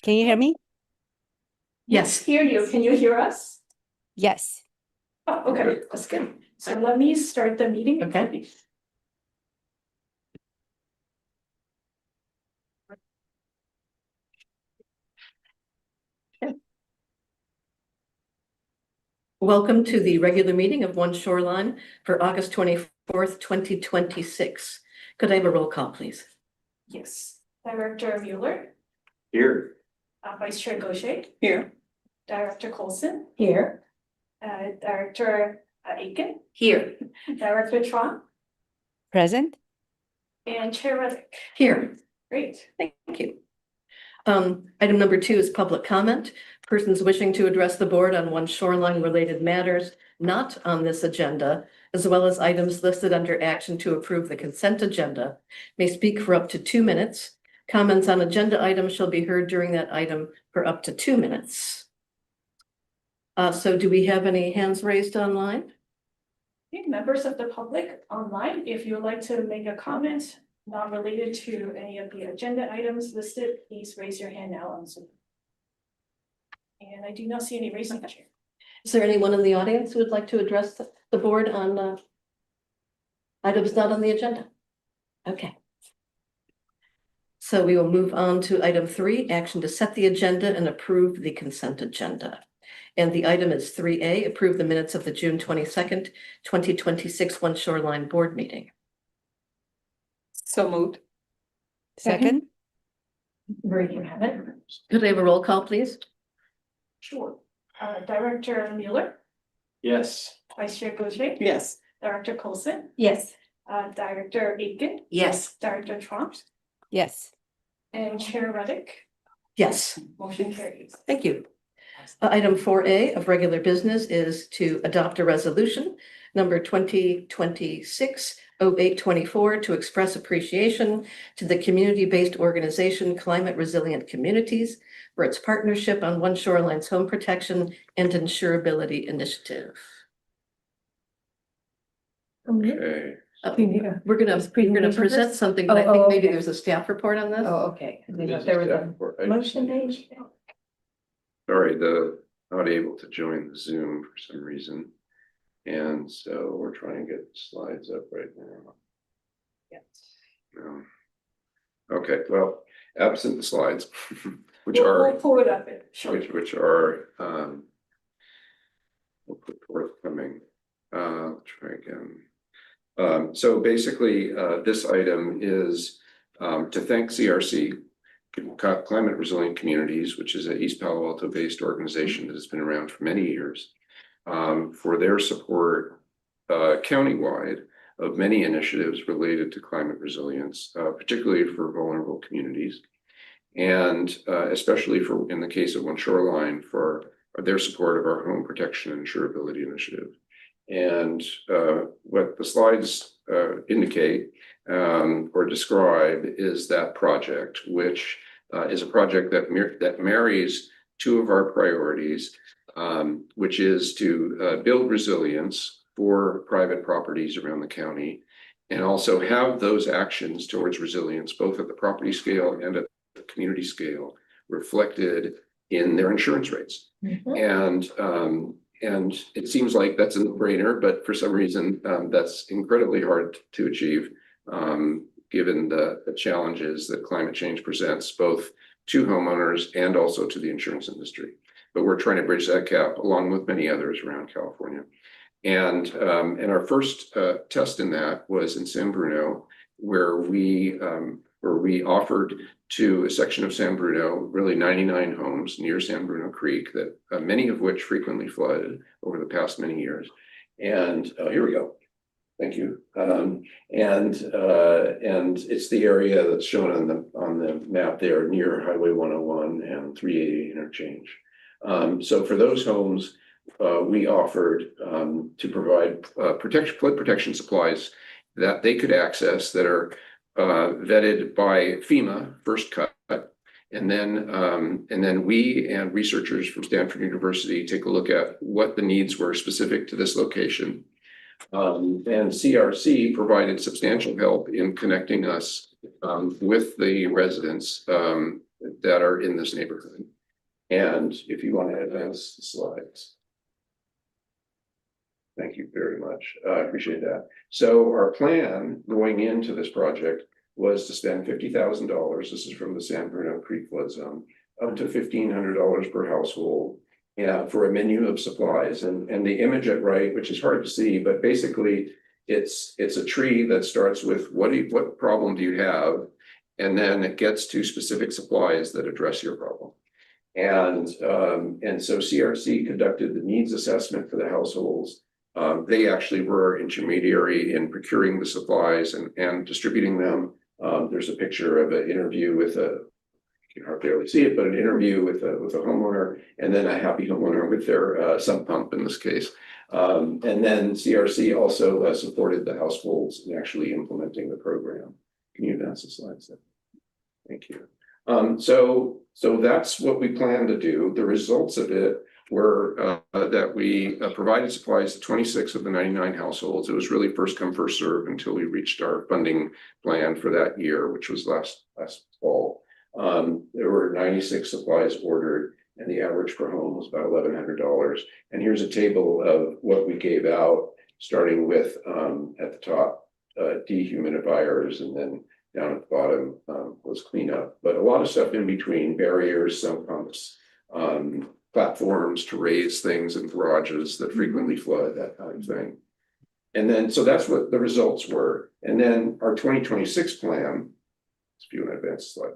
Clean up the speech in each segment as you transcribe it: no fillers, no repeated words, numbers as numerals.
Can you hear me? Yes, hear you. Can you hear us? Yes. Oh, okay, that's good. So let me start the meeting. Okay. Welcome to the regular meeting of OneShoreline for August 24th, 2026. Could I have a roll call, please? Yes, Director Mueller, Here. Vice Chair Gaucher, Here. Director Colson, Here. Director Aiken, Here. Director Tron, Present? and Chair Reddick. Here. Great. Thank you. Item number 2 is public comment. Persons wishing to address the board on OneShoreline related matters not on this agenda, as well as items listed under action to approve the consent agenda, may speak for up to 2 minutes. Comments on agenda items shall be heard during that item for up to 2 minutes. So do we have any hands raised online? Okay, members of the public online, if you would like to make a comment not related to any of the agenda items listed, please raise your hand now on Zoom. And I do not see any raising hand. Is there anyone in the audience who would like to address the board on items not on the agenda? Okay. So we will move on to item 3, action to set the agenda and approve the consent agenda. And the item is 3A, approve the minutes of the June 22nd, 2026 OneShoreline board meeting. So moved. Second? There you have it. Could I have a roll call, please? Sure. Director Mueller, Yes. Vice Chair Gaucher, Yes. Director Colson, Yes. Director Aiken, Yes. Director Trump, Yes. and Chair Reddick. Yes. Motion carries. Thank you. Item 4A of regular business is to adopt a resolution number 2026-0824 to express appreciation to the community-based organization Climate Resilient Communities for its partnership on OneShoreline's home protection and insurability initiative. Okay. We're gonna present something, but I think maybe there's a staff report on this. Oh, okay. I didn't know if This there is was staff a report. I motion just- made. Sorry, not able to join the Zoom for some reason. And so we're trying to get the slides up right now. No. Okay, well, absent the slides, which We'll are, pull it up. Sure. which are, we'll put forthcoming, try again. So basically, this item is to thank CRC, Climate Resilient Communities, which is an East Palo Alto based organization that has been around for many years, for their support countywide of many initiatives related to climate resilience, particularly for vulnerable communities. And especially for, in the case of OneShoreline, for their support of our home protection and insurability initiative. And what the slides indicate or describe is that project, which is a project that marries two of our priorities, which is to build resilience for private properties around the county, and also have those actions towards resilience, both at the property scale and at the community scale, reflected in their insurance rates. And it seems like that's a no-brainer, but for some reason, that's incredibly hard to achieve, given the challenges that climate change presents, both to homeowners and also to the insurance industry. But we're trying to bridge that gap along with many others around California. And our first test in that was in San Bruno, where we offered to a section of San Bruno, really 99 homes near San Bruno Creek, that many of which frequently flooded over the past many years. And here we go. Thank you. And it's the area that's shown on the map there near Highway 101 and 380 interchange. So for those homes, we offered to provide flood protection supplies that they could access that are vetted by FEMA, first cut, and then we and researchers from Stanford University take a look at what the needs were specific to this location. And CRC provided substantial help in connecting us with the residents that are in this neighborhood. And if you want to advance the slides. Thank you very much. I appreciate that. So our plan going into this project was to spend $50,000. This is from the San Bruno Creek flood zone, up to $1,500 per household. For a menu of supplies, and the image at right, which is hard to see, but basically it's a tree that starts with what problem do you have, and then it gets to specific supplies that address your problem. And so CRC conducted the needs assessment for the households. They actually were our intermediary in procuring the supplies and distributing them. There's a picture of an interview with you can hardly barely see it, but an interview with a homeowner, and then a happy homeowner with their sump pump in this case. And then CRC also supported the households in actually implementing the program. Can you advance the slides there? Thank you. So that's what we plan to do. The results of it were that we provided supplies to 26 of the 99 households. It was really first come, first serve until we reached our funding plan for that year, which was last fall. There were 96 supplies ordered, and the average per home was about $1,100. And here's a table of what we gave out, starting with at the top, dehumidifiers, and then down at the bottom was cleanup. But a lot of stuff in between: barriers, sump pumps, platforms to raise things in garages that frequently flood, that kind of thing. And then, so that's what the results were. And then our 2026 plan, if you want to advance the slide,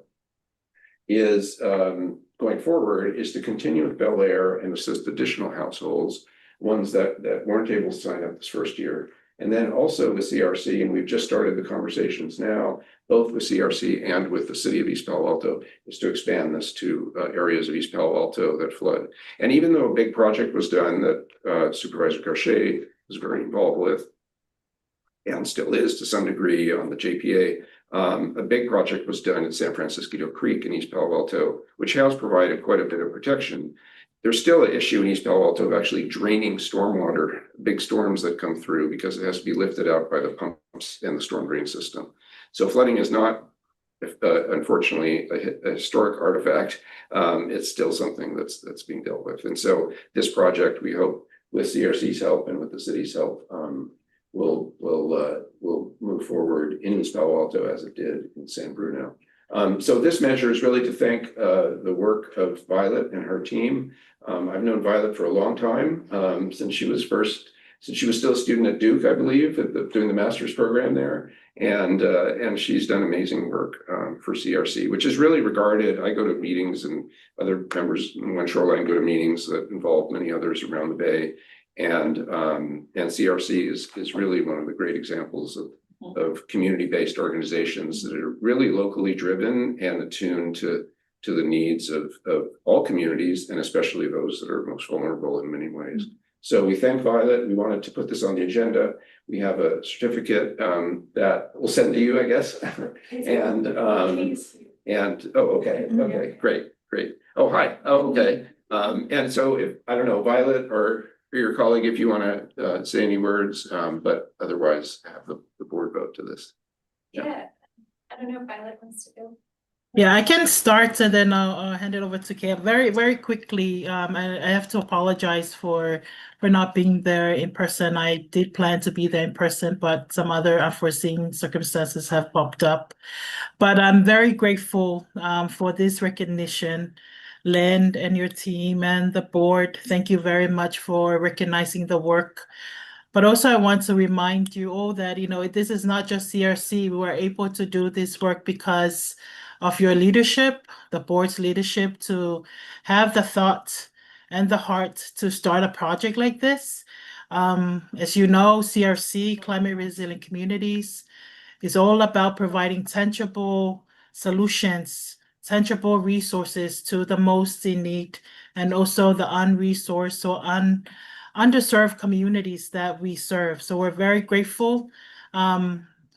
is going forward is to continue with Bel Air and assist additional households, ones that weren't able to sign up this first year. And then also with CRC, and we've just started the conversations now, both with CRC and with the city of East Palo Alto, is to expand this to areas of East Palo Alto that flood. And even though a big project was done that Supervisor Garcia was very involved with, and still is to some degree on the JPA, a big project was done in San Francisco Creek in East Palo Alto, which has provided quite a bit of protection. There's still an issue in East Palo Alto of actually draining stormwater, big storms that come through, because it has to be lifted out by the pumps and the storm drain system. So flooding is not, unfortunately, a historic artifact. It's still something that's being dealt with. And so this project, we hope, with CRC's help and with the city's help, will move forward in East Palo Alto as it did in San Bruno. So this measure is really to thank the work of Violet and her team. I've known Violet for a long time, since she was still a student at Duke, I believe, doing the master's program there. And she's done amazing work for CRC, which is really regarded. I go to meetings, and other members in OneShoreline go to meetings that involve many others around the Bay. And CRC is really one of the great examples of community-based organizations that are really locally driven and attuned to the needs of all communities, and especially those that are most vulnerable in many ways. So we thank Violet. We wanted to put this on the agenda. We have a certificate that we'll send to you, I guess. And okay, great. Oh, hi. Oh, okay. And so if, I don't know, Violet or your colleague, if you want to say any words, but otherwise have the board vote to this. Yeah, I don't know if Violet wants to go. Yeah, I can start and then I'll hand it over to Cam. Very quickly, I have to apologize for not being there in person. I did plan to be there in person, but some other unforeseen circumstances have popped up. But I'm very grateful for this recognition. Len and your team and the board, thank you very much for recognizing the work. But also I want to remind you all that, this is not just CRC. We were able to do this work because of your leadership, the board's leadership, to have the thought and the heart to start a project like this. As you know, CRC, Climate Resilient Communities, is all about providing tangible solutions, tangible resources to the most in need, and also the unresourced or underserved communities that we serve. So we're very grateful.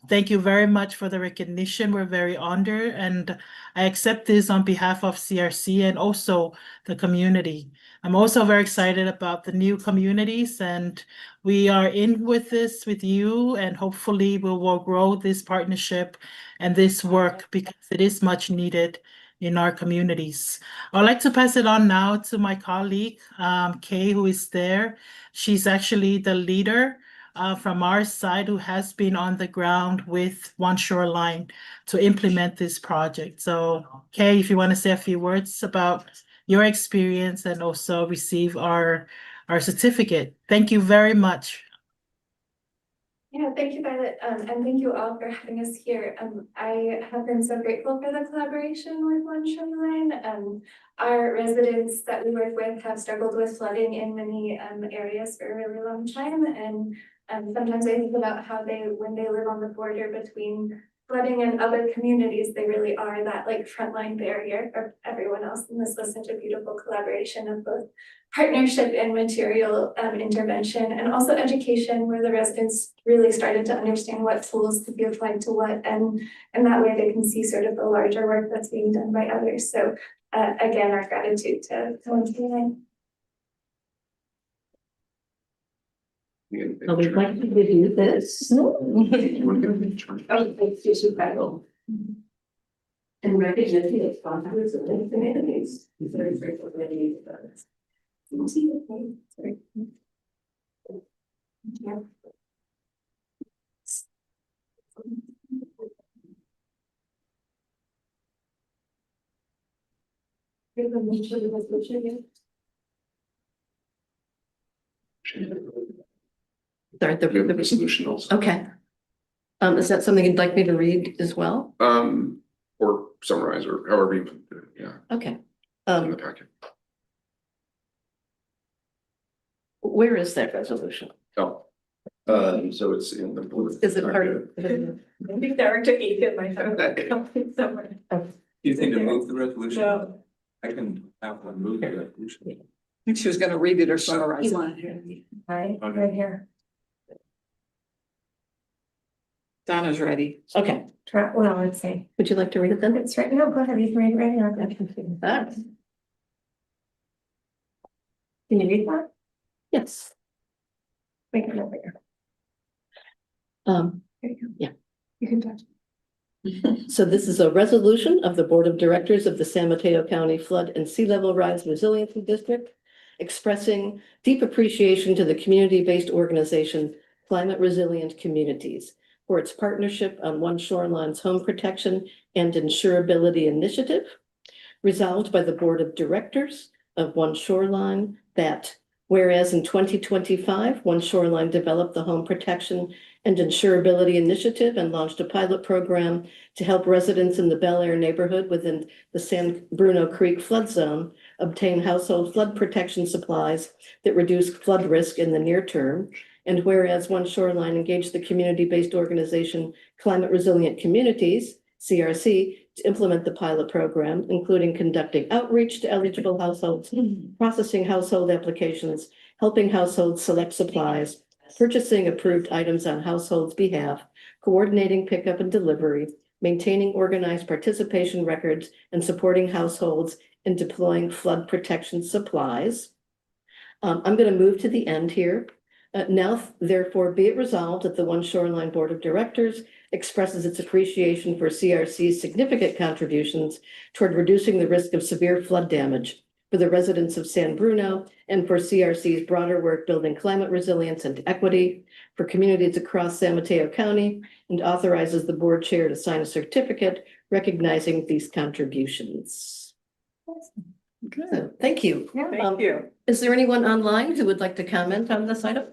Thank you very much for the recognition. We're very honored, and I accept this on behalf of CRC and also the community. I'm also very excited about the new communities, and we are in with this with you, and hopefully we will grow this partnership and this work because it is much needed in our communities. I'd like to pass it on now to my colleague, Kay, who is there. She's actually the leader from our side who has been on the ground with OneShoreline to implement this project. So Kay, if you want to say a few words about your experience and also receive our certificate. Thank you very much. Yeah, thank you, Violet, and thank you all for having us here. I have been so grateful for the collaboration with OneShoreline. Our residents that we work with have struggled with flooding in many areas for a really long time, and sometimes I think about how when they live on the border between flooding and other communities, they really are that like frontline barrier for everyone else. And this was such a beautiful collaboration of both partnership and material intervention, and also education, where the residents really started to understand what tools could be applied to what, and that way they can see sort of the larger work that's being done by others. So again, our gratitude to OneShoreline. I would like to give you this. You wanna give me a turn? It's just incredible. And recognition of sponsors and communities. Very grateful for any of those. Sorry, You have the resolution also. okay. Is that something you'd like me to read as well? Or summarize, or however you, want to do it, yeah, Okay. in the packet. Where is that resolution? Oh, so it's in the. board. Is it part of? I think Director Aiken might have that coming somewhere. Do you think to move the resolution? No. I can have one move the resolution. I think she was gonna read it or summarize it. Right, Okay. right here. Donna's ready. Okay, Well, let's say would you like to read it then? it's right now. Go ahead, you can read it right now. Ah, Can you read that? yes. Make it over here. Um, There you go. Yeah. You can touch. so this is a resolution of the Board of Directors of the San Mateo County Flood and Sea Level Rise Resiliency District, expressing deep appreciation to the community-based organization Climate Resilient Communities for its partnership on OneShoreline's Home Protection and Insurability Initiative. Resolved by the Board of Directors of OneShoreline that whereas in 2025, OneShoreline developed the Home Protection and Insurability Initiative and launched a pilot program to help residents in the Bel Air neighborhood within the San Bruno Creek flood zone obtain household flood protection supplies that reduce flood risk in the near term. And whereas OneShoreline engaged the community-based organization Climate Resilient Communities, CRC, to implement the pilot program, including conducting outreach to eligible households, processing household applications, helping households select supplies, purchasing approved items on households' behalf, coordinating pickup and delivery, maintaining organized participation records, and supporting households in deploying flood protection supplies. I'm going to move to the end here. Now, therefore, be it resolved that the OneShoreline Board of Directors expresses its appreciation for CRC's significant contributions toward reducing the risk of severe flood damage for the residents of San Bruno and for CRC's broader work building climate resilience and equity for communities across San Mateo County, and authorizes the board chair to sign a certificate recognizing these contributions. So, thank you. Thank you. Is there anyone online who would like to comment on this item?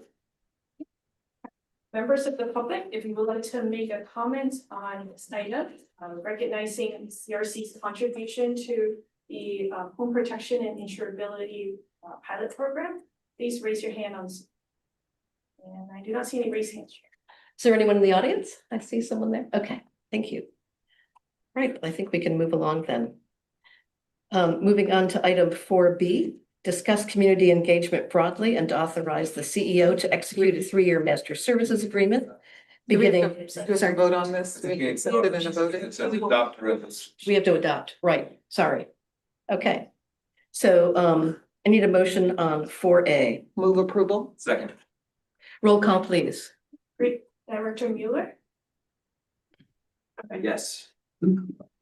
Members of the public, if you would like to make a comment on this item, recognizing CRC's contribution to the home protection and insurability pilot program, please raise your hand on Zoom. And I do not see any raised hands here. Is there anyone in the audience? I see someone there. Okay, thank you. Right, I think we can move along then. Moving on to item 4B, discuss community engagement broadly and authorize the CEO to execute a 3-year master services agreement. Do we Beginning, have to vote on this? Do we accept it and vote It says it? adopt resolution. we have to adopt, right? Sorry. Okay, so I need a motion on 4A. Move approval? Second. Roll call, please. Director Mueller, Yes.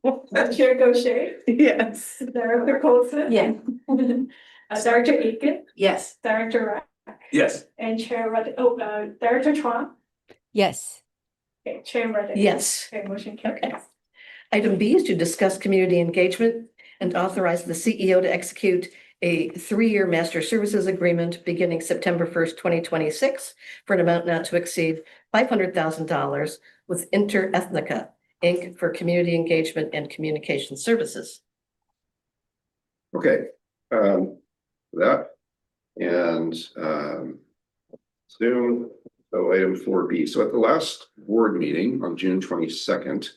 Chair Goshe, Yes. Director Colson. Yeah. Director Aiken, Yes. Director Rack, Yes. and Chair Director Tron. Yes. Okay, Chair Reddick. Yes. Okay, motion carries. Item B is to discuss community engagement and authorize the CEO to execute a 3-year master services agreement beginning September 1st, 2026 for an amount not to exceed $500,000 with Interethnica, Inc. for community engagement and communication services. Okay, that and Zoom, so item 4B. So at the last board meeting on June 22nd,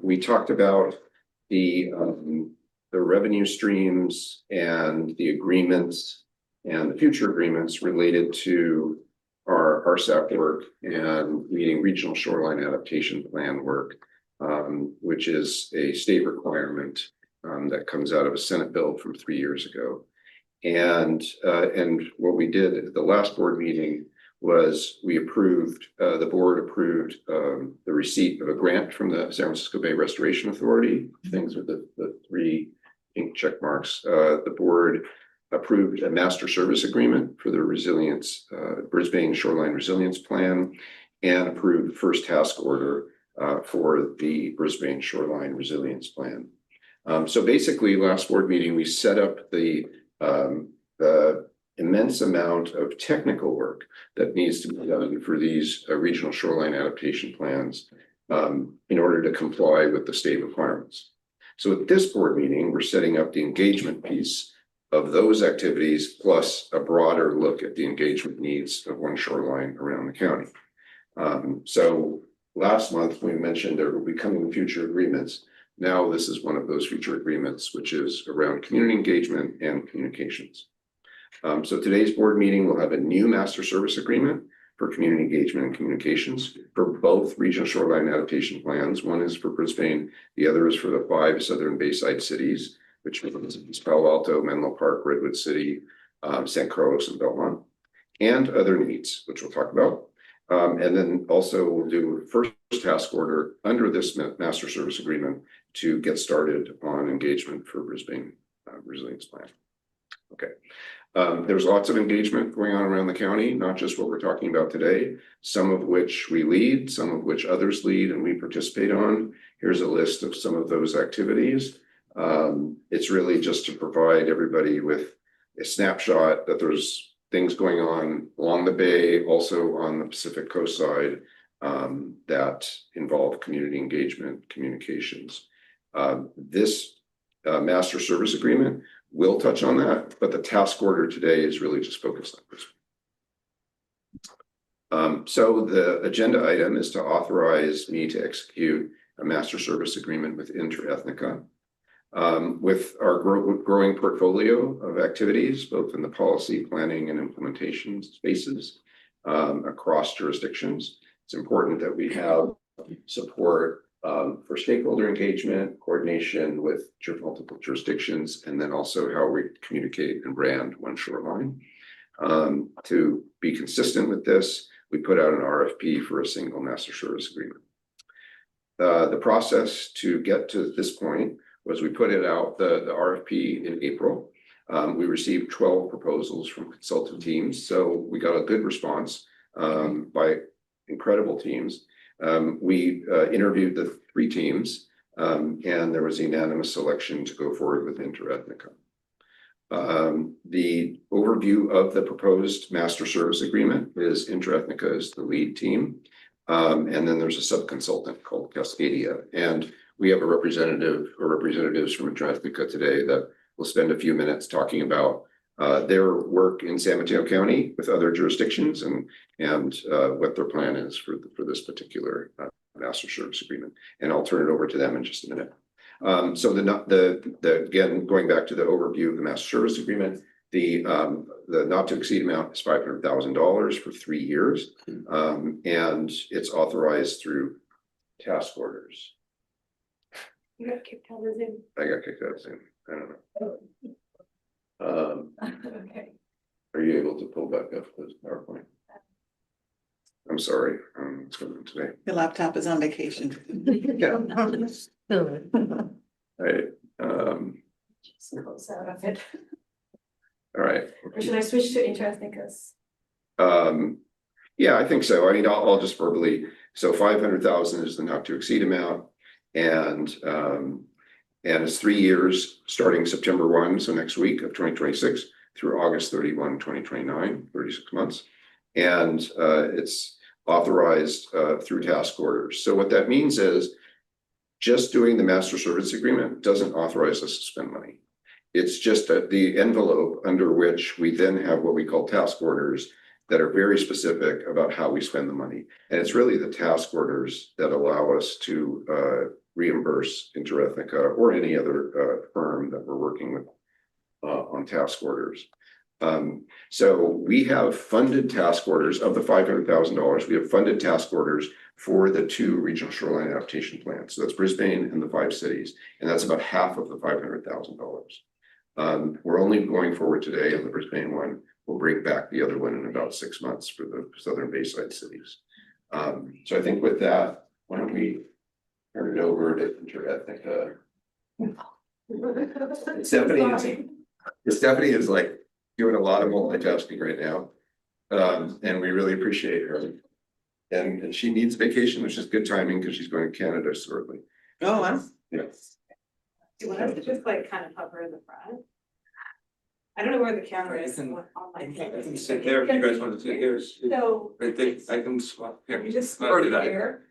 we talked about the revenue streams and the agreements and the future agreements related to our RSAP work and meeting regional shoreline adaptation plan work, which is a state requirement that comes out of a Senate bill from 3 years ago. And what we did at the last board meeting was we approved, the board approved the receipt of a grant from the San Francisco Bay Restoration Authority, things with the 3 pink check marks. The board approved a master service agreement for the resilience, Brisbane Shoreline Resilience Plan, and approved the first task order for the Brisbane Shoreline Resilience Plan. So basically, last board meeting, we set up the immense amount of technical work that needs to be done for these regional shoreline adaptation plans in order to comply with the state requirements. So at this board meeting, we're setting up the engagement piece of those activities, plus a broader look at the engagement needs of OneShoreline around the county. So last month, we mentioned there will be coming future agreements. Now, this is one of those future agreements, which is around community engagement and communications. So today's board meeting will have a new master service agreement for community engagement and communications for both regional shoreline adaptation plans. One is for Brisbane, the other is for the 5 southern Bayside cities, which is Palo Alto, Menlo Park, Redwood City, San Carlos, and Belmont, and other needs, which we'll talk about. And then also we'll do first task order under this master service agreement to get started on engagement for Brisbane Resilience Plan. Okay. There's lots of engagement going on around the county, not just what we're talking about today, some of which we lead, some of which others lead and we participate on. Here's a list of some of those activities. It's really just to provide everybody with a snapshot that there's things going on along the bay, also on the Pacific Coast side, that involve community engagement, communications. This master service agreement will touch on that, but the task order today is really just focused on this. So the agenda item is to authorize me to execute a master service agreement with Interethnica. With our growing portfolio of activities, both in the policy, planning, and implementation spaces across jurisdictions, it's important that we have support for stakeholder engagement, coordination with multiple jurisdictions, and then also how we communicate and brand OneShoreline. To be consistent with this, we put out an RFP for a single master service agreement. The process to get to this point was we put it out, the RFP in April. We received 12 proposals from consultant teams, so we got a good response by incredible teams. We interviewed the 3 teams, and there was a unanimous selection to go forward with Interethnica. The overview of the proposed master service agreement is Interethnica is the lead team, and then there's a sub-consultant called Cascadia, and we have a representative or representatives from Interethnica today that will spend a few minutes talking about their work in San Mateo County with other jurisdictions and what their plan is for this particular master service agreement. And I'll turn it over to them in just a minute. So again, going back to the overview of the master service agreement, the not to exceed amount is $500,000 for 3 years, and it's authorized through task orders. You got kicked out of Zoom. I got kicked out of Zoom. I don't know. Okay. Are you able to pull back up the PowerPoint? I'm sorry, what's going on today? Your laptop is on vacation. Yeah. Right, Just close out of it. all right. Or should I switch to Interethnicus? Yeah, I think so. I mean, I'll just verbally, so 500,000 is the not to exceed amount. And it's 3 years, starting September 1, so next week of 2026 through August 31, 2029, 36 months. And it's authorized through task orders. So what that means is just doing the master service agreement doesn't authorize us to spend money. It's just the envelope under which we then have what we call task orders that are very specific about how we spend the money. And it's really the task orders that allow us to reimburse Interethnica or any other firm that we're working with on task orders. So we have funded task orders of the $500,000. We have funded task orders for the 2 regional shoreline adaptation plans. So that's Brisbane and the 5 cities, and that's about half of the $500,000. We're only going forward today on the Brisbane one. We'll bring back the other one in about 6 months for the Southern Bayside cities. So I think with that, why don't we turn it over to Interethnica? Stephanie is like doing a lot of multitasking right now. And we really appreciate her. And she needs vacation, which is good timing because she's going to Canada shortly. Oh, wow. Yes. Do you want us to just like kind of hover in the front? I don't know where the camera is. On my I phone. can sit there if you guys want to sit here. So Right there, I can swap here. you just Or did go I? here.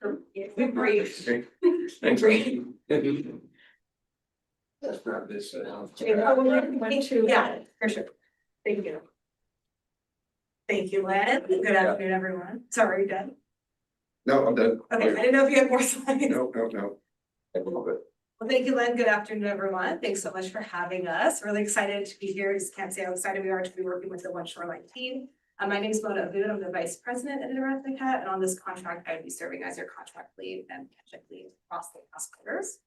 We breathe. Okay. Thanks. Breathe. That's not this. Yeah, for sure. Thank you. Thank you, Len. Good afternoon, everyone. Sorry, you done? No, I'm done. Okay, I didn't know if you had more slides. No. I love it. Well, thank you, Len. Good afternoon, everyone. Thanks so much for having us. Really excited to be here. Just can't say how excited we are to be working with the OneShoreline team. My name is Mona Abud. I'm the Vice President at Interethnica, and on this contract, I would be serving as your contract lead and project lead across the task orders.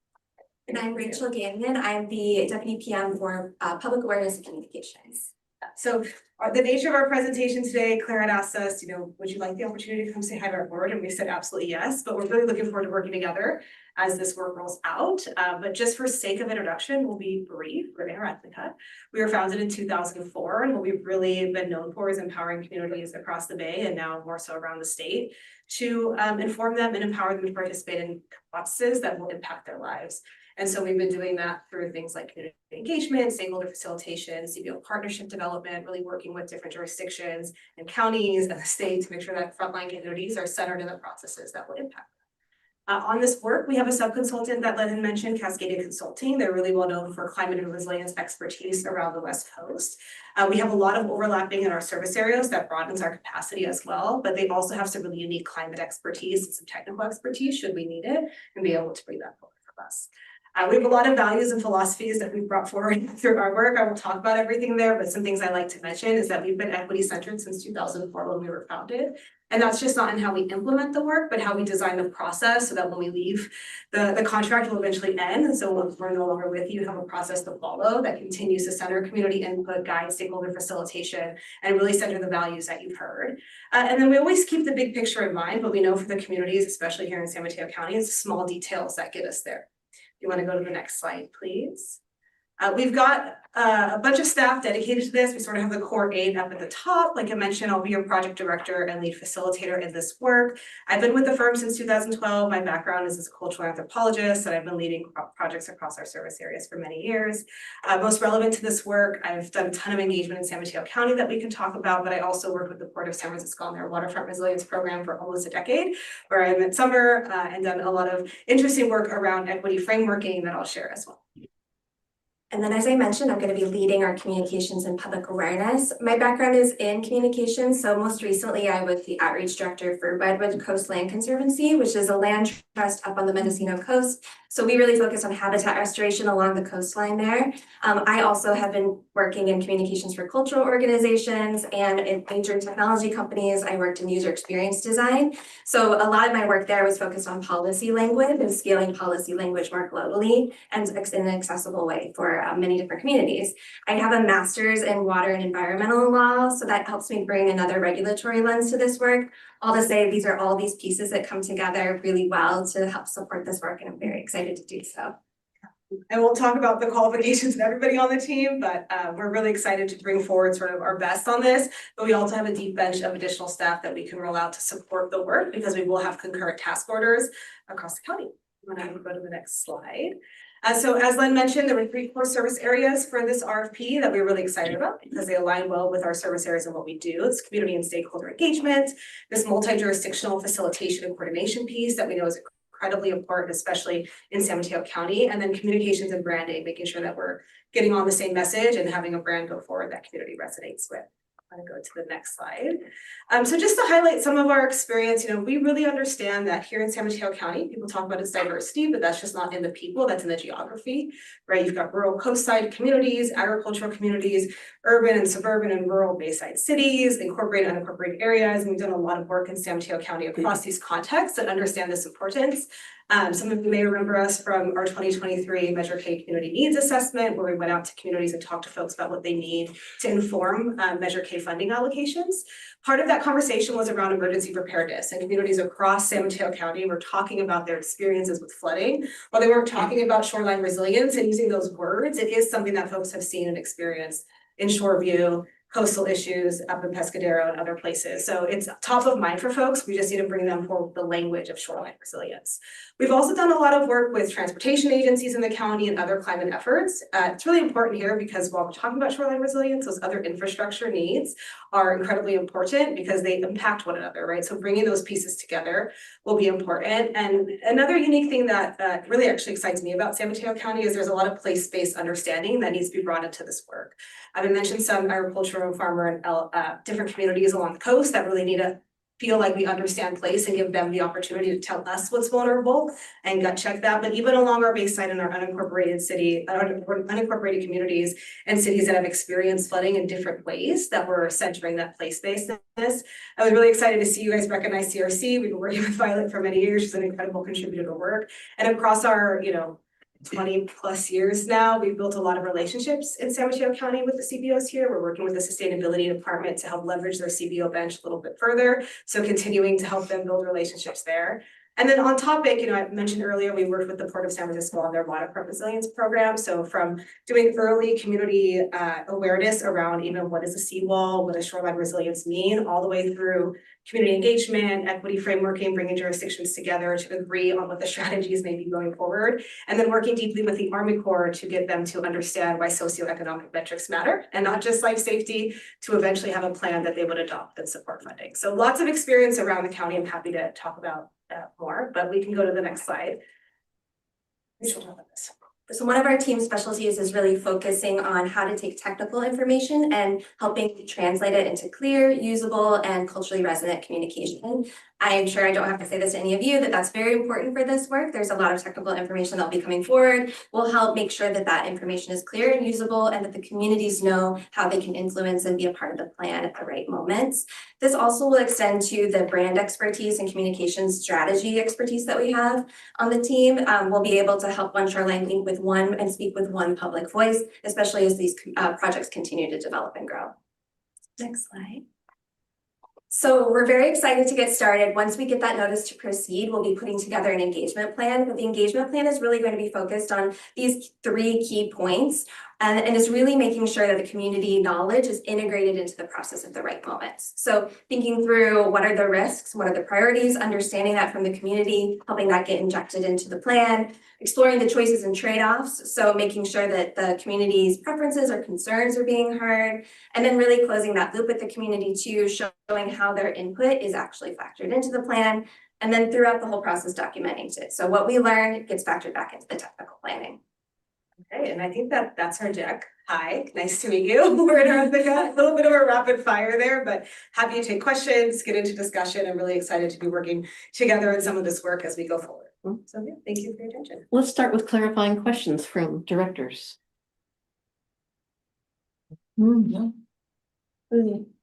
And I'm Rachel Gagnon. I'm the Deputy PM for Public Awareness and Communications. So the nature of our presentation today, Claire had asked us, would you like the opportunity to come say hi to our board? And we said absolutely yes, but we're really looking forward to working together as this work rolls out. But just for sake of introduction, we'll be brief. We're Interethnica. We were founded in 2004, and what we've really been known for is empowering communities across the Bay and now more so around the state to inform them and empower them to participate in processes that will impact their lives. And so we've been doing that through things like community engagement, stakeholder facilitation, CBO partnership development, really working with different jurisdictions and counties and the state to make sure that frontline communities are centered in the processes that will impact them. On this work, we have a sub-consultant that Lennon mentioned, Cascadia Consulting. They're really well known for climate and resilience expertise around the West Coast. We have a lot of overlapping in our service areas that broadens our capacity as well, but they also have some really unique climate expertise and some technical expertise should we need it and be able to bring that forward for us. We have a lot of values and philosophies that we've brought forward through our work. I won't talk about everything there, but some things I like to mention is that we've been equity centered since 2004 when we were founded. And that's just not in how we implement the work, but how we design the process so that when we leave, the contract will eventually end. And so when we're no longer with you, have a process to follow that continues to center community input, guide stakeholder facilitation, and really center the values that you've heard. And then we always keep the big picture in mind, but we know for the communities, especially here in San Mateo County, it's small details that get us there. You want to go to the next slide, please. We've got a bunch of staff dedicated to this. We sort of have the core 8 up at the top. Like I mentioned, I'll be your project director and lead facilitator in this work. I've been with the firm since 2012. My background is as a cultural anthropologist, and I've been leading projects across our service areas for many years. Most relevant to this work, I've done a ton of engagement in San Mateo County that we can talk about, but I also worked with the Port of San Francisco on their waterfront resilience program for almost a decade, where I met Summer and done a lot of interesting work around equity frameworking that I'll share as well. And then, as I mentioned, I'm going to be leading our communications and public awareness. My background is in communications. So most recently, I was the outreach director for Redwood Coast Land Conservancy, which is a land trust up on the Mendocino coast. So we really focus on habitat restoration along the coastline there. I also have been working in communications for cultural organizations and in major technology companies. I worked in user experience design. So a lot of my work there was focused on policy language and scaling policy language more globally and in an accessible way for for many different communities. I have a master's in water and environmental law, so that helps me bring another regulatory lens to this work. All to say, these are all these pieces that come together really well to help support this work, and I'm very excited to do so. And we'll talk about the qualifications of everybody on the team, but we're really excited to bring forward sort of our best on this. But we also have a deep bench of additional staff that we can roll out to support the work, because we will have concurrent task orders across the county. I'm gonna go to the next slide. So as Len mentioned, there were 3 core service areas for this RFP that we're really excited about because they align well with our service areas and what we do. It's community and stakeholder engagement, this multi-jurisdictional facilitation and coordination piece that we know is incredibly important, especially in San Mateo County, and then communications and branding, making sure that we're getting on the same message and having a brand go forward that community resonates with. I'm gonna go to the next slide. So just to highlight some of our experience, we really understand that here in San Mateo County, people talk about its diversity, but that's just not in the people, that's in the geography, right? You've got rural coastside communities, agricultural communities, urban and suburban and rural bayside cities, incorporated and unincorporated areas. And we've done a lot of work in San Mateo County across these contexts that understand this importance. Some of you may remember us from our 2023 Measure K Community Needs Assessment, where we went out to communities and talked to folks about what they need to inform Measure K funding allocations. Part of that conversation was around emergency preparedness, and communities across San Mateo County were talking about their experiences with flooding. While they weren't talking about shoreline resilience and using those words, it is something that folks have seen and experienced in Shoreview, coastal issues up in Pescadero and other places. So it's top of mind for folks. We just need to bring them forward the language of shoreline resilience. We've also done a lot of work with transportation agencies in the county and other climate efforts. It's really important here because while we're talking about shoreline resilience, those other infrastructure needs are incredibly important because they impact one another, right? So bringing those pieces together will be important. And another unique thing that really actually excites me about San Mateo County is there's a lot of place-based understanding that needs to be brought into this work. I've mentioned some agricultural and farmer and different communities along the coast that really need to feel like we understand place and give them the opportunity to tell us what's vulnerable and gut check that. But even along our bayside in our unincorporated communities and cities that have experienced flooding in different ways that we're centering that place-basedness. I was really excited to see you guys recognize CRC. We've been working with Violet for many years. She's an incredible contributor to work. And across our, 20 plus years now, we've built a lot of relationships in San Mateo County with the CBOs here. We're working with the sustainability department to help leverage their CBO bench a little bit further. So continuing to help them build relationships there. And then on topic, I mentioned earlier, we worked with the Port of San Francisco on their waterfront resilience program. So from doing early community awareness around even what is a seawall, what does shoreline resilience mean, all the way through community engagement, equity frameworking, bringing jurisdictions together to agree on what the strategies may be going forward, and then working deeply with the Army Corps to get them to understand why socioeconomic metrics matter and not just life safety, to eventually have a plan that they would adopt and support funding. So lots of experience around the county. I'm happy to talk about more, but we can go to the next slide. Talk about this. So one of our team specialties is really focusing on how to take technical information and helping to translate it into clear, usable, and culturally resonant communication. I am sure I don't have to say this to any of you, that that's very important for this work. There's a lot of technical information that'll be coming forward. We'll help make sure that that information is clear and usable and that the communities know how they can influence and be a part of the plan at the right moments. This also will extend to the brand expertise and communications strategy expertise that we have on the team. We'll be able to help OneShoreline think with one and speak with one public voice, especially as these projects continue to develop and grow. Next slide. So we're very excited to get started. Once we get that notice to proceed, we'll be putting together an engagement plan. But the engagement plan is really going to be focused on these 3 key points. And is really making sure that the community knowledge is integrated into the process at the right moments. So thinking through what are the risks, what are the priorities, understanding that from the community, helping that get injected into the plan, exploring the choices and trade-offs. So making sure that the community's preferences or concerns are being heard, and then really closing that loop with the community too, showing how their input is actually factored into the plan. And then throughout the whole process, documenting it. So what we learn gets factored back into the technical planning. Okay, and I think that's our deck. Hi, nice to meet you. We're gonna have a little bit of a rapid fire there, but happy to take questions, get into discussion. I'm really excited to be working together in some of this work as we go forward. So yeah, thank you for your attention. Let's start with clarifying questions from directors.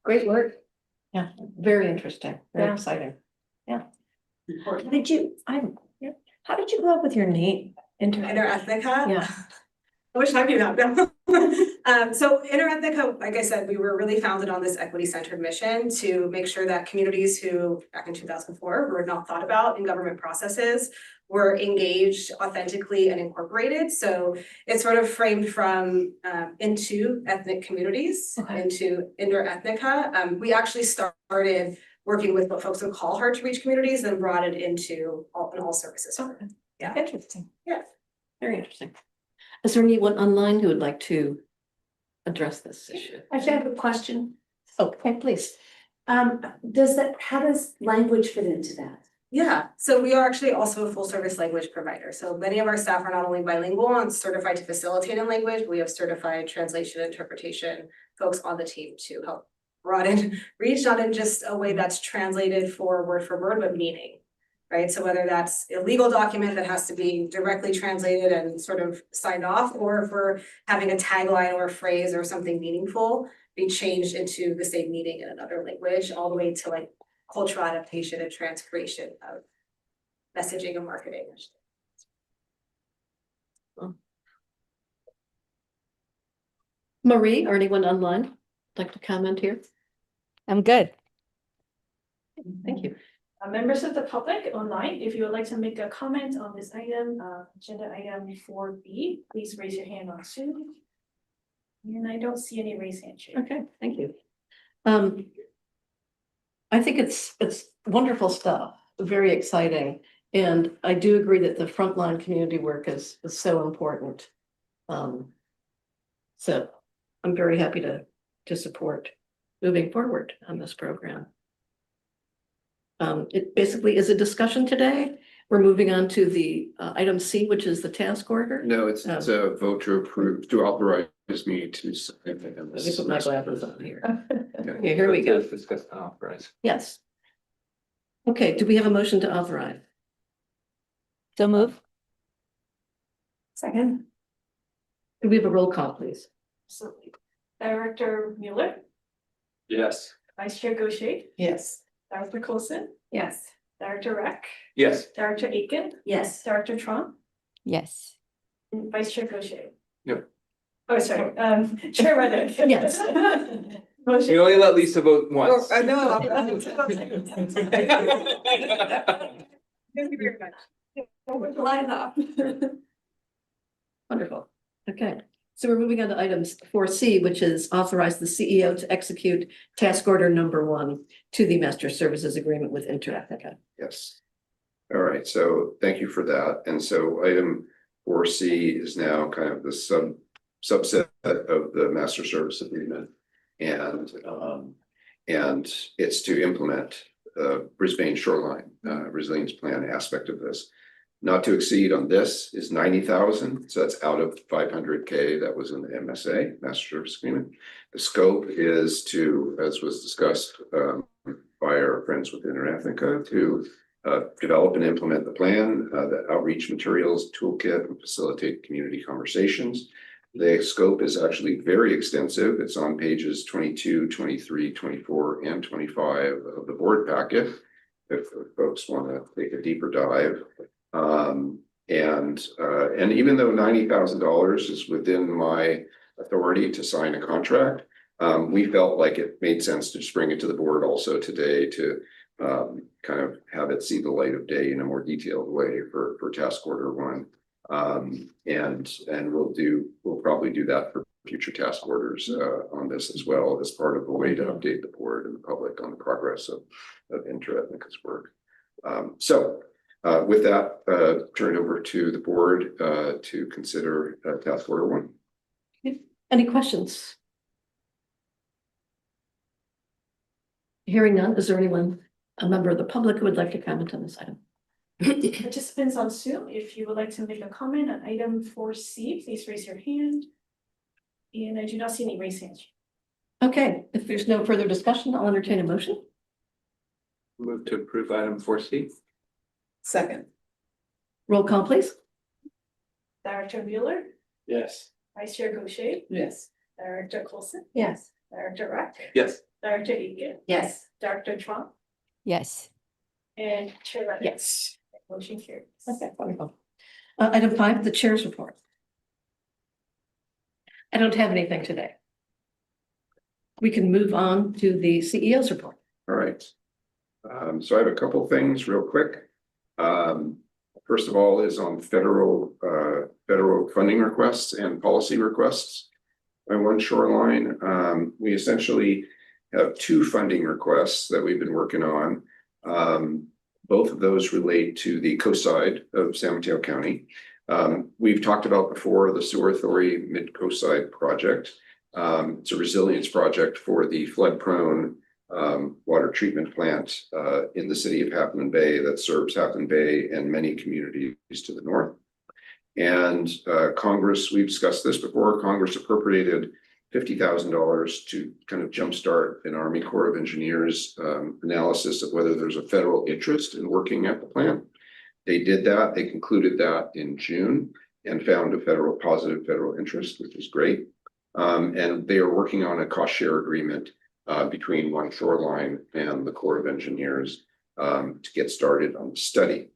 Great work. Yeah, very interesting, very exciting. Yeah. How did you, how did you come up with your name? Interethnica. Yeah. I wish I knew that. So Interethica, like I said, we were really founded on this equity-centered mission to make sure that communities who, back in 2004, were not thought about in government processes were engaged authentically and incorporated. So it's sort of framed from into ethnic communities, Okay. into Interethica. We actually started working with what folks would call hard-to-reach communities and brought it into all services. Okay. Yeah. Interesting. Yeah. Very interesting. Is there anyone online who would like to address this issue? I actually have a question. Okay, please. How does language fit into that? Yeah, so we are actually also a full service language provider. So many of our staff are not only bilingual and certified to facilitate in language, we have certified translation interpretation folks on the team to help broaden reach, not in just a way that's translated for word, but meaning. Right, so whether that's a legal document that has to be directly translated and sort of signed off, or if we're having a tagline or a phrase or something meaningful be changed into the same meaning in another language, all the way to like cultural adaptation and transcreation of messaging and marketing. Marie or anyone online like to comment here? I'm good. Thank you. Members of the public online, if you would like to make a comment on this item, agenda item 4B, please raise your hand on Zoom. And I don't see any raised hand. Okay, thank you. I think it's wonderful stuff, very exciting. And I do agree that the frontline community work is so important. So I'm very happy to support moving forward on this program. It basically is a discussion today. We're moving on to the item C, which is the task order. No, it's a vote to approve, to authorize me to sign. Let me put my glasses on here. Okay. Okay, here we go. Discuss and authorize. Yes. Okay, do we have a motion to authorize? So move. Second. Could we have a roll call, please? Absolutely. Director Mueller, Yes. Vice Chair Gaucher, Yes. Director Coulson, Yes. Director Rack, Yes. Director Aiken, Yes. Director Trump, Yes. and Vice Chair Gaucher. Yep. Oh, sorry, Chair Reddick. Yes. Motion. We only let Lisa vote once. Oh, no. Thank you very much. Line up. Wonderful. Okay, so we're moving on to items 4C, which is authorize the CEO to execute task order number 1 to the master services agreement with Interethica. Yes. All right, so thank you for that. And so item 4C is now kind of the subset of the master service agreement. And it's to implement Brisbane shoreline resilience plan aspect of this. Not to exceed on this is 90,000, so that's out of 500K that was in the MSA, Master Service Agreement. The scope is to, as was discussed by our friends with Interethica, to develop and implement the plan, the outreach materials toolkit, and facilitate community conversations. The scope is actually very extensive. It's on pages 22, 23, 24, and 25 of the board packet, if folks want to take a deeper dive. And even though $90,000 is within my authority to sign a contract, we felt like it made sense to just bring it to the board also today to kind of have it see the light of day in a more detailed way for task order 1. And we'll probably do that for future task orders on this as well, as part of a way to update the board and the public on the progress of Interethica's work. With that, turn it over to the board to consider task order 1. Any questions? Hearing none, is there anyone, a member of the public who would like to comment on this item? Participants on Zoom, if you would like to make a comment on item 4C, please raise your hand. And I do not see any raised hands. Okay, if there's no further discussion, I'll entertain a motion. Move to approve item 4C. Second. Roll call, please. Director Mueller, Yes. Vice Chair Gaucher, Yes. Director Coulson, Yes. Director Rack, Yes. Director Aiken, Yes. Director Trump, Yes. and Chair Reddick. Yes. Motion carries. Okay, wonderful. Item 5, the chair's report. I don't have anything today. We can move on to the CEO's report. All right. So I have a couple things real quick. First of all is on federal funding requests and policy requests. By OneShoreline, we essentially have two funding requests that we've been working on. Both of those relate to the coast side of San Mateo County. We've talked about before the Sewer Authority Mid-Coast Side project. It's a resilience project for the flood-prone water treatment plant in the city of Half Moon Bay that serves Half Moon Bay and many communities to the north. And Congress, we've discussed this before, Congress appropriated $50,000 to kind of jumpstart an Army Corps of Engineers analysis of whether there's a federal interest in working at the plant. They did that. They concluded that in June and found a positive federal interest, which is great. And they are working on a cost share agreement between OneShoreline and the Corps of Engineers to get started on the study.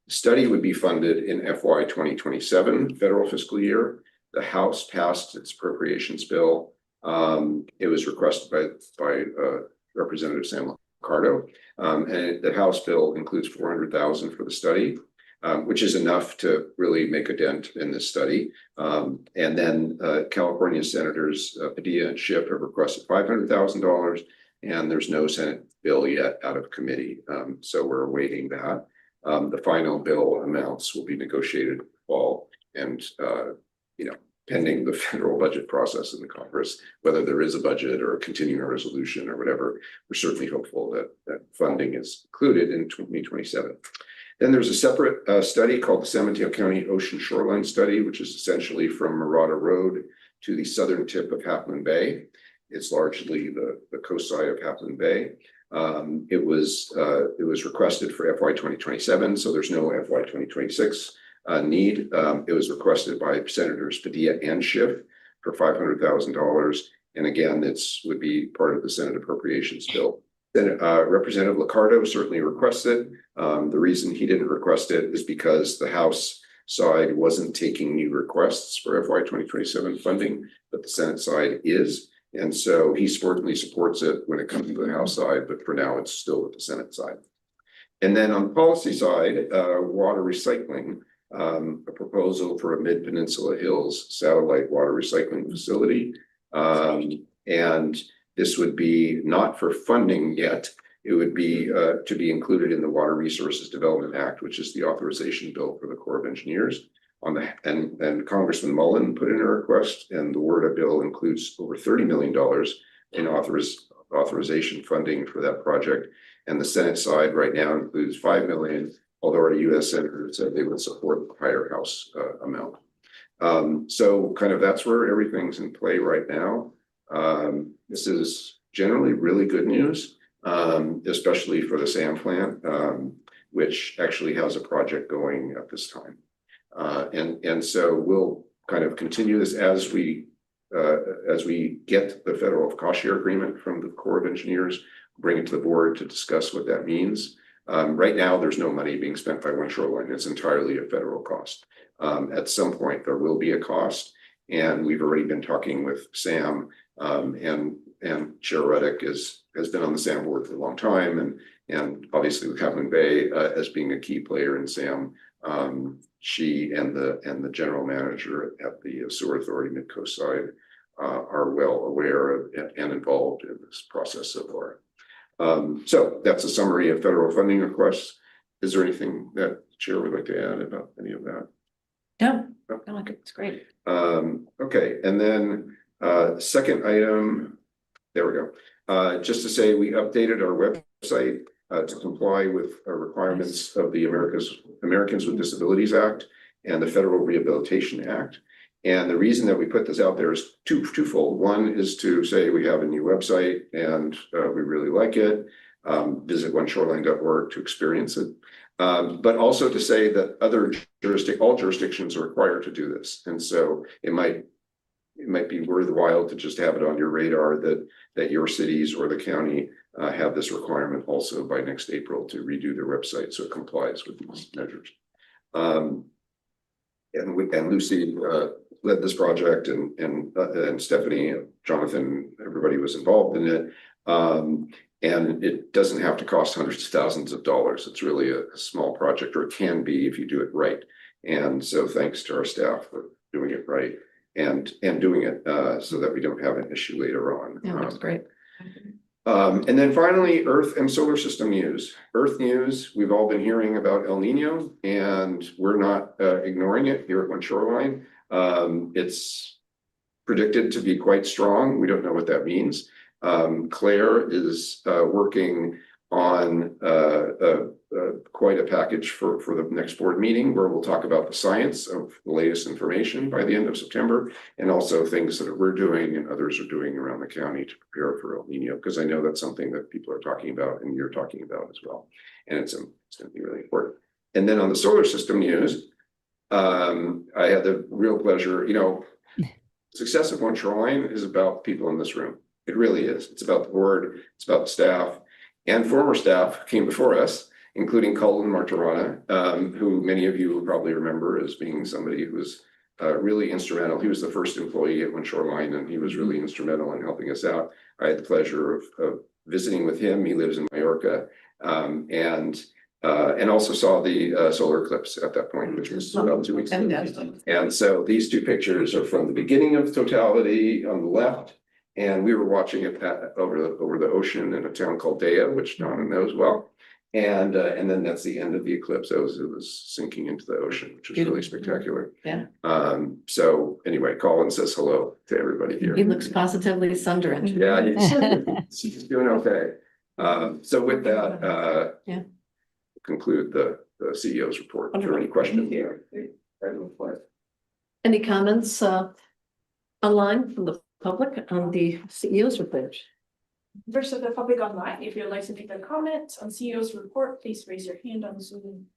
The study would be funded in FY 2027 federal fiscal year. The House passed its appropriations bill. It was requested by Representative Sam Ricardo. And the House bill includes $400,000 for the study, which is enough to really make a dent in this study. And then California Senators Padilla and Schiff have requested $500,000, and there's no Senate bill yet out of committee. So we're awaiting that. The final bill amounts will be negotiated in the fall, and pending the federal budget process in the Congress, whether there is a budget or a continuing resolution or whatever, we're certainly hopeful that funding is included in 2027. Then there's a separate study called the San Mateo County Ocean Shoreline Study, which is essentially from Murata Road to the southern tip of Half Moon Bay. It's largely the coast side of Half Moon Bay. It was requested for FY 2027, so there's no FY 2026 need. It was requested by Senators Padilla and Schiff for $500,000. And again, this would be part of the Senate appropriations bill. Then Representative Ricardo certainly requested. The reason he didn't request it is because the House side wasn't taking new requests for FY 2027 funding, but the Senate side is. And so he certainly supports it when it comes to the House side, but for now it's still with the Senate side. And then on the policy side, water recycling, a proposal for a Mid-Peninsula Hills satellite water recycling facility. And this would be not for funding yet. It would be to be included in the Water Resources Development Act, which is the authorization bill for the Corps of Engineers. And Congressman Mullen put in a request, and the WRDA bill includes over $30 million in authorization funding for that project. And the Senate side right now includes $5 million, although our U.S. senators said they would support the higher House amount. So kind of that's where everything's in play right now. This is generally really good news, especially for the SAM plant, which actually has a project going at this time. And so we'll kind of continue this as we get the federal cost share agreement from the Corps of Engineers, bring it to the board to discuss what that means. Right now, there's no money being spent by OneShoreline. It's entirely a federal cost. At some point, there will be a cost, and we've already been talking with Sam, and Chair Ruddick has been on the SAM board for a long time, and obviously with Half Moon Bay as being a key player in SAM, she and the general manager at the Sewer Authority Mid-Coast Side are well aware of and involved in this process so far. So that's a summary of federal funding requests. Is there anything that the Chair would like to add about any of that? No, I like it. It's great. Okay, and then second item, there we go. Just to say, we updated our website to comply with requirements of the Americans with Disabilities Act and the Federal Rehabilitation Act. And the reason that we put this out there is twofold. One is to say we have a new website and we really like it. Visit oneshoreline.org to experience it. But also to say that all jurisdictions are required to do this. And so it might be worthwhile to just have it on your radar that your cities or the county have this requirement also by next April to redo their website so it complies with these measures. and Lucy led this project, and Stephanie, Jonathan, everybody was involved in it. And it doesn't have to cost hundreds of thousands of dollars. It's really a small project, or it can be if you do it right. And so thanks to our staff for doing it right and doing it so that we don't have an issue later on. Yeah, that's great. And then finally, Earth and solar system news. Earth news, we've all been hearing about El Nino, and we're not ignoring it here at OneShoreline. It's predicted to be quite strong. We don't know what that means. Claire is working on quite a package for the next board meeting, where we'll talk about the science of the latest information by the end of September, and also things that we're doing and others are doing around the county to prepare for El Nino, because I know that's something that people are talking about and you're talking about as well. And it's going to be really important. And then on the solar system news, I had the real pleasure, success of OneShoreline is about people in this room. It really is. It's about the board, it's about the staff, and former staff who came before us, including Colin Martirana, who many of you will probably remember as being somebody who was really instrumental. He was the first employee at OneShoreline, and he was really instrumental in helping us out. I had the pleasure of visiting with him. He lives in Mallorca, and also saw the solar eclipse at that point, which was about 2 weeks ago. And so these two pictures are from the beginning of totality on the left, and we were watching it over the ocean in a town called Dea, which Donna knows well. And then that's the end of the eclipse. It was sinking into the ocean, which was really spectacular. Yeah. So anyway, Colin says hello to everybody here. He looks positively sun-drenched. Yeah, he's doing okay. So with that, Yeah. conclude the CEO's report. Are there any questions? Any comments online from the public on the CEO's report? Members of the public online, if you'd like to make a comment on CEO's report, please raise your hand on Zoom.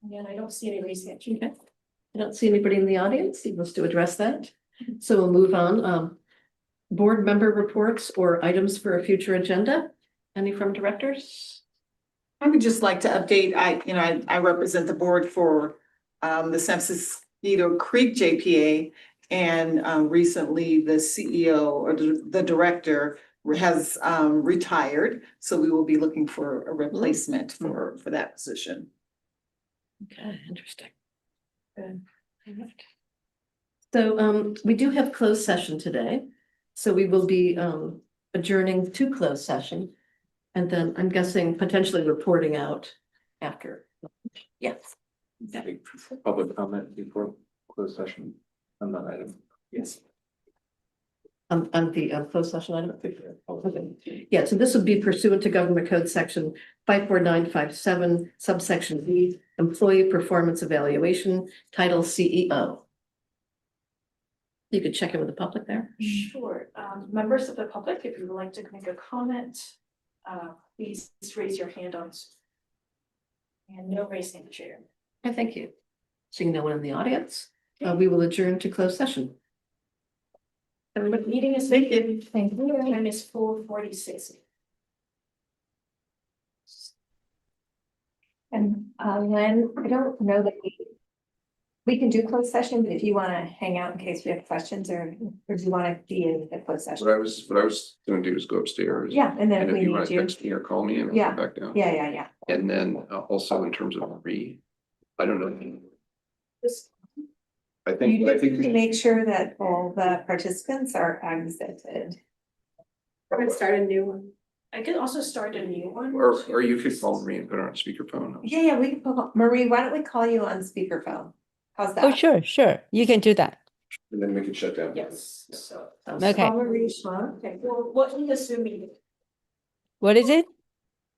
Again, I don't see any raised hands. Okay. I don't see anybody in the audience who wants to address that. So we'll move on. Board member reports or items for a future agenda. Any from directors? I would just like to update, I represent the board for the Samsonito Creek JPA. And recently the CEO or the director has retired. So we will be looking for a replacement for that position. Okay, interesting. Good. So we do have closed session today. So we will be adjourning to closed session. And then I'm guessing potentially reporting out after. Yes. Public comment before closed session on that item. Yes. On the closed session item. Okay. Yeah, so this would be pursuant to Government Code Section 54957, subsection B, Employee Performance Evaluation, Title CEO. You could check in with the public there. Sure. Members of the public, if you would like to make a comment, please raise your hand on Zoom. And no raising the chair. Okay, thank you. Seeing no one in the audience, we will adjourn to closed session. Everybody, meeting is ended. Thank you. Time is 4:46. And Len, I don't know that we can do closed session, but if you want to hang out in case we have questions or do you want to be in the closed session? What I was gonna do is go upstairs. Yeah, and then And if if we you want need to you. text me or call me and I'll Yeah. come back down. Yeah. And then also in terms of I don't know. This I You think just need to make sure that all the participants are exited. We're gonna start a new one. I could also start a new one. or you could call me and put it on speakerphone. Yeah, we can, Marie, why don't we call you on speakerphone? How's that? Oh, sure. You can do that. And then we can shut down. Yes, so, Okay. Call Marie Schmuck. okay, well, what in the Zoom meeting? What is it?